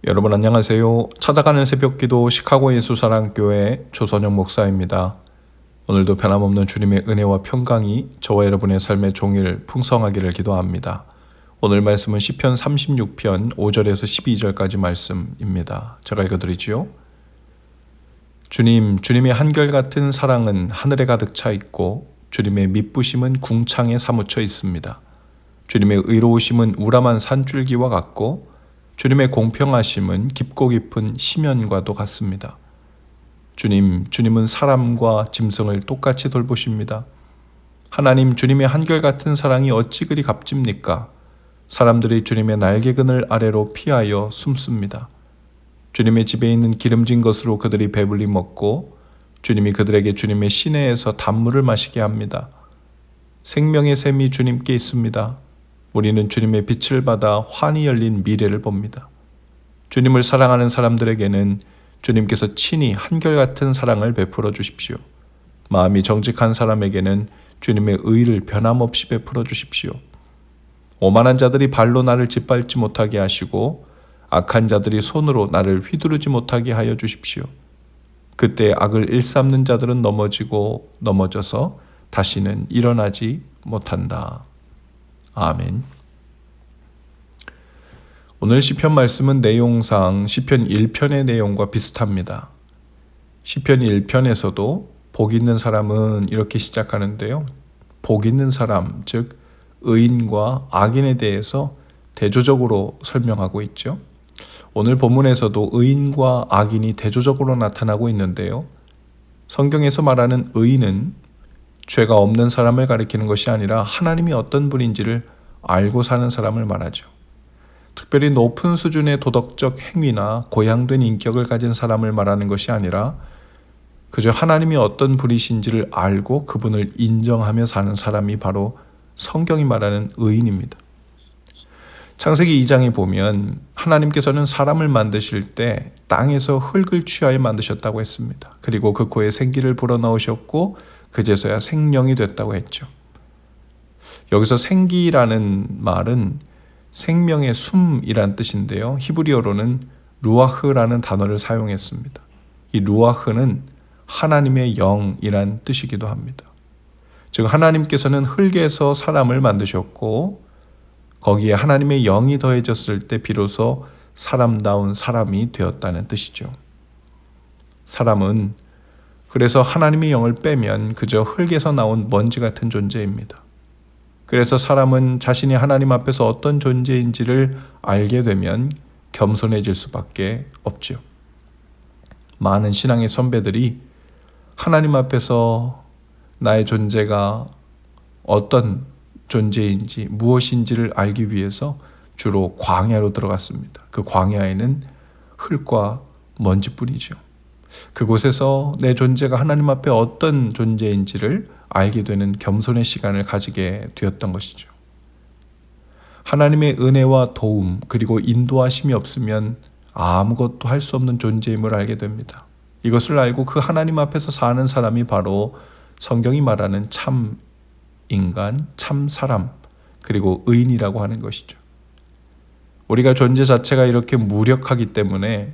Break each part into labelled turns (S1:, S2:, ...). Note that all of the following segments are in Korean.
S1: 여러분 안녕하세요. 찾아가는 새벽기도 시카고 예수사랑교회 조선영 목사입니다. 오늘도 변함없는 주님의 은혜와 평강이 저와 여러분의 삶의 종일 풍성하기를 기도합니다. 오늘 말씀은 시편 36편 5절에서 12절까지 말씀입니다. 제가 읽어드리지요. 주님의 한결같은 사랑은 하늘에 가득 차 있고 주님의 미쁘심은 궁창에 사무쳐 있습니다. 주님의 의로우심은 우람한 산줄기와 같고 주님의 공평하심은 깊고 깊은 심연과도 같습니다. 주님은 사람과 짐승을 똑같이 돌보십니다. 하나님, 주님의 한결같은 사랑이 어찌 그리 값집니까? 사람들이 주님의 날개그늘 아래로 피하여 숨습니다. 주님의 집에 있는 기름진 것으로 그들이 배불리 먹고 주님이 그들에게 주님의 시내에서 단물을 마시게 합니다. 생명의 샘이 주님께 있습니다. 우리는 주님의 빛을 받아 환히 열린 미래를 봅니다. 주님을 사랑하는 사람들에게는 주님께서 친히 한결같은 사랑을 베풀어 주십시오. 마음이 정직한 사람에게는 주님의 의를 변함없이 베풀어 주십시오. 오만한 자들이 발로 나를 짓밟지 못하게 하시고 악한 자들이 손으로 나를 휘두르지 못하게 하여 주십시오. 그때 악을 일삼는 자들은 넘어져서 다시는 일어나지 못한다. 아멘. 오늘 시편 말씀은 내용상 시편 1편의 내용과 비슷합니다. 시편 1편에서도 복 있는 사람은 이렇게 시작하는데요. 복 있는 사람, 즉 의인과 악인에 대해서 대조적으로 설명하고 있죠. 오늘 본문에서도 의인과 악인이 대조적으로 나타나고 있는데요. 성경에서 말하는 의인은 죄가 없는 사람을 가리키는 것이 아니라 하나님이 어떤 분인지를 알고 사는 사람을 말하죠. 특별히 높은 수준의 도덕적 행위나 고양된 인격을 가진 사람을 말하는 것이 아니라 그저 하나님이 어떤 분이신지를 알고 그분을 인정하며 사는 사람이 바로 성경이 말하는 의인입니다. 창세기 2장에 보면 하나님께서는 사람을 만드실 때 땅에서 흙을 취하여 만드셨다고 했습니다. 그리고 그 코에 생기를 불어넣으셨고 그제서야 생명이 됐다고 했죠. 여기서 생기라는 말은 생명의 숨이란 뜻인데요. 히브리어로는 루아흐라는 단어를 사용했습니다. 이 루아흐는 하나님의 영이란 뜻이기도 합니다. 즉 하나님께서는 흙에서 사람을 만드셨고 거기에 하나님의 영이 더해졌을 때 비로소 사람다운 사람이 되었다는 뜻이죠. 사람은 그래서 하나님의 영을 빼면 그저 흙에서 나온 먼지 같은 존재입니다. 그래서 사람은 자신이 하나님 앞에서 어떤 존재인지를 알게 되면 겸손해질 수밖에 없죠. 많은 신앙의 선배들이 하나님 앞에서 나의 존재가 어떤 존재인지 무엇인지를 알기 위해서 주로 광야로 들어갔습니다. 그 광야에는 흙과 먼지뿐이죠. 그곳에서 내 존재가 하나님 앞에 어떤 존재인지를 알게 되는 겸손의 시간을 가지게 되었던 것이죠. 하나님의 은혜와 도움 그리고 인도하심이 없으면 아무것도 할 수 없는 존재임을 알게 됩니다. 이것을 알고 그 하나님 앞에서 사는 사람이 바로 성경이 말하는 참 인간, 참 사람, 그리고 의인이라고 하는 것이죠. 우리가 존재 자체가 이렇게 무력하기 때문에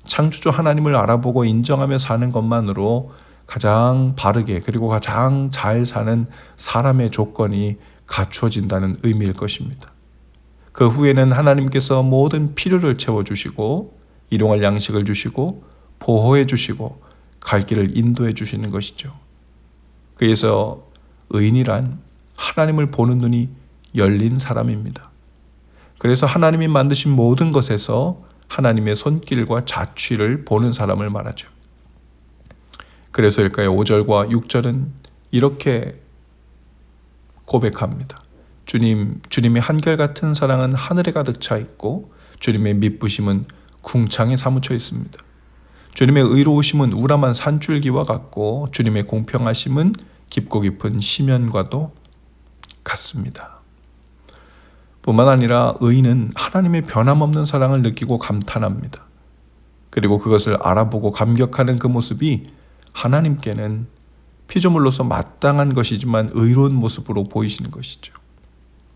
S1: 창조주 하나님을 알아보고 인정하며 사는 것만으로 가장 바르게 그리고 가장 잘 사는 사람의 조건이 갖추어진다는 의미일 것입니다. 그 후에는 하나님께서 모든 필요를 채워주시고 일용할 양식을 주시고 보호해 주시고 갈 길을 인도해 주시는 것이죠. 그래서 의인이란 하나님을 보는 눈이 열린 사람입니다. 그래서 하나님이 만드신 모든 것에서 하나님의 손길과 자취를 보는 사람을 말하죠. 그래서일까요? 5절과 6절은 이렇게 고백합니다. 주님의 한결같은 사랑은 하늘에 가득 차 있고 주님의 미쁘심은 궁창에 사무쳐 있습니다. 주님의 의로우심은 우람한 산줄기와 같고 주님의 공평하심은 깊고 깊은 심연과도 같습니다. 뿐만 아니라 의인은 하나님의 변함없는 사랑을 느끼고 감탄합니다. 그리고 그것을 알아보고 감격하는 그 모습이 하나님께는 피조물로서 마땅한 것이지만 의로운 모습으로 보이시는 것이죠.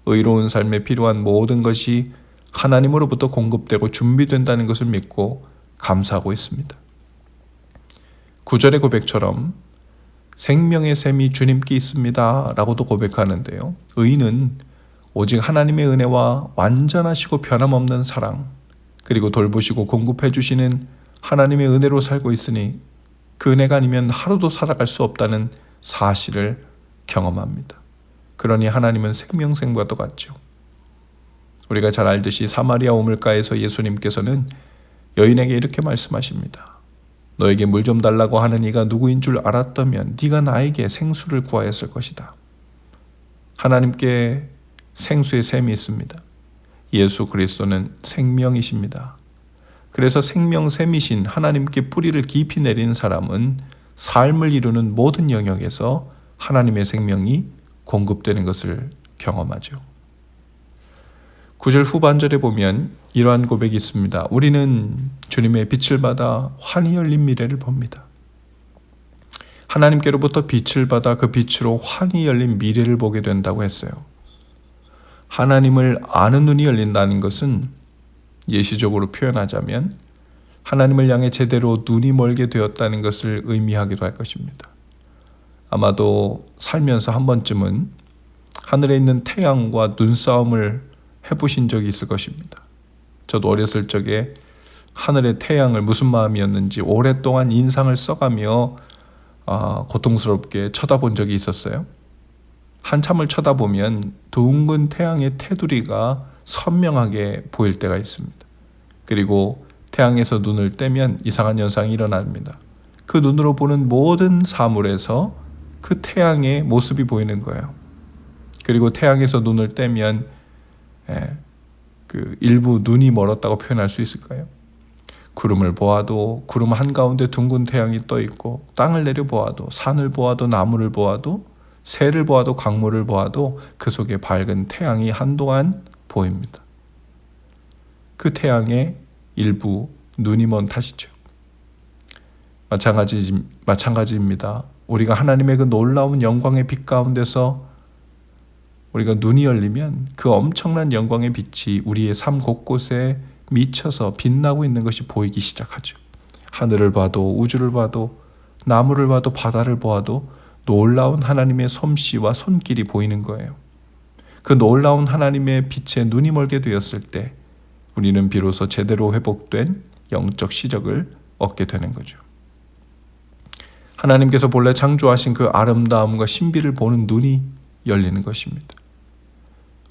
S1: 의로운 삶에 필요한 모든 것이 하나님으로부터 공급되고 준비된다는 것을 믿고 감사하고 있습니다. 9절의 고백처럼 생명의 샘이 주님께 있습니다 라고도 고백하는데요. 의인은 오직 하나님의 은혜와 완전하시고 변함없는 사랑, 그리고 돌보시고 공급해 주시는 하나님의 은혜로 살고 있으니 그 은혜가 아니면 하루도 살아갈 수 없다는 사실을 경험합니다. 그러니 하나님은 생명샘과도 같죠. 우리가 잘 알듯이 사마리아 우물가에서 예수님께서는 여인에게 이렇게 말씀하십니다. 너에게 물 좀 달라고 하는 이가 누구인 줄 알았다면 네가 나에게 생수를 구하였을 것이다. 하나님께 생수의 샘이 있습니다. 예수 그리스도는 생명이십니다. 그래서 생명샘이신 하나님께 뿌리를 깊이 내린 사람은 삶을 이루는 모든 영역에서 하나님의 생명이 공급되는 것을 경험하죠. 9절 후반절에 보면 이러한 고백이 있습니다. 우리는 주님의 빛을 받아 환히 열린 미래를 봅니다. 하나님께로부터 빛을 받아 그 빛으로 환히 열린 미래를 보게 된다고 했어요. 하나님을 아는 눈이 열린다는 것은 예시적으로 표현하자면 하나님을 향해 제대로 눈이 멀게 되었다는 것을 의미하기도 할 것입니다. 아마도 살면서 한 번쯤은 하늘에 있는 태양과 눈싸움을 해보신 적이 있을 것입니다. 저도 어렸을 적에 하늘의 태양을 무슨 마음이었는지 오랫동안 인상을 써가며 고통스럽게 쳐다본 적이 있었어요. 한참을 쳐다보면 둥근 태양의 테두리가 선명하게 보일 때가 있습니다. 그리고 태양에서 눈을 떼면 이상한 현상이 일어납니다. 그 눈으로 보는 모든 사물에서 그 태양의 모습이 보이는 거예요. 그리고 태양에서 눈을 떼면 그 일부 눈이 멀었다고 표현할 수 있을까요? 구름을 보아도 구름 한가운데 둥근 태양이 떠 있고, 땅을 내려보아도, 산을 보아도, 나무를 보아도, 새를 보아도, 강물을 보아도 그 속에 밝은 태양이 한동안 보입니다. 그 태양의 일부 눈이 먼 탓이죠. 마찬가지입니다. 우리가 하나님의 그 놀라운 영광의 빛 가운데서 우리가 눈이 열리면 그 엄청난 영광의 빛이 우리의 삶 곳곳에 미쳐서 빛나고 있는 것이 보이기 시작하죠. 하늘을 봐도, 우주를 봐도, 나무를 봐도, 바다를 보아도 놀라운 하나님의 솜씨와 손길이 보이는 거예요. 그 놀라운 하나님의 빛에 눈이 멀게 되었을 때 우리는 비로소 제대로 회복된 영적 시력을 얻게 되는 거죠. 하나님께서 본래 창조하신 그 아름다움과 신비를 보는 눈이 열리는 것입니다.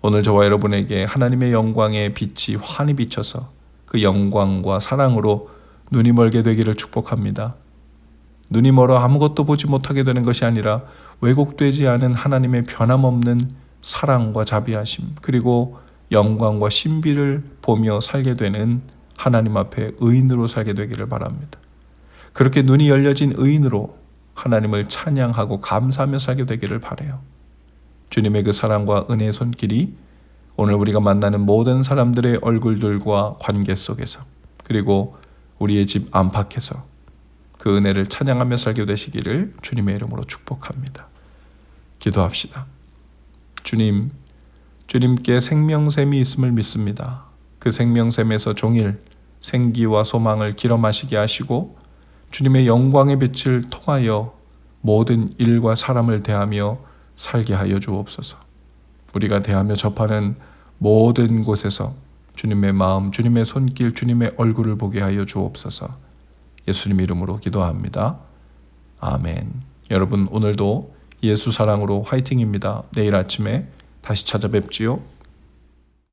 S1: 오늘 저와 여러분에게 하나님의 영광의 빛이 환히 비쳐서 그 영광과 사랑으로 눈이 멀게 되기를 축복합니다. 눈이 멀어 아무것도 보지 못하게 되는 것이 아니라 왜곡되지 않은 하나님의 변함없는 사랑과 자비하심, 그리고 영광과 신비를 보며 살게 되는 하나님 앞에 의인으로 살게 되기를 바랍니다. 그렇게 눈이 열려진 의인으로 하나님을 찬양하고 감사하며 살게 되기를 바라요. 주님의 그 사랑과 은혜의 손길이 오늘 우리가 만나는 모든 사람들의 얼굴들과 관계 속에서, 그리고 우리의 집 안팎에서 그 은혜를 찬양하며 살게 되시기를 주님의 이름으로 축복합니다. 기도합시다. 주님께 생명샘이 있음을 믿습니다. 그 생명샘에서 종일 생기와 소망을 길어 마시게 하시고 주님의 영광의 빛을 통하여 모든 일과 사람을 대하며 살게 하여 주옵소서. 우리가 대하며 접하는 모든 곳에서 주님의 마음, 주님의 손길, 주님의 얼굴을 보게 하여 주옵소서. 예수님 이름으로 기도합니다. 아멘. 여러분 오늘도 예수 사랑으로 화이팅입니다. 내일 아침에 다시 찾아뵙지요.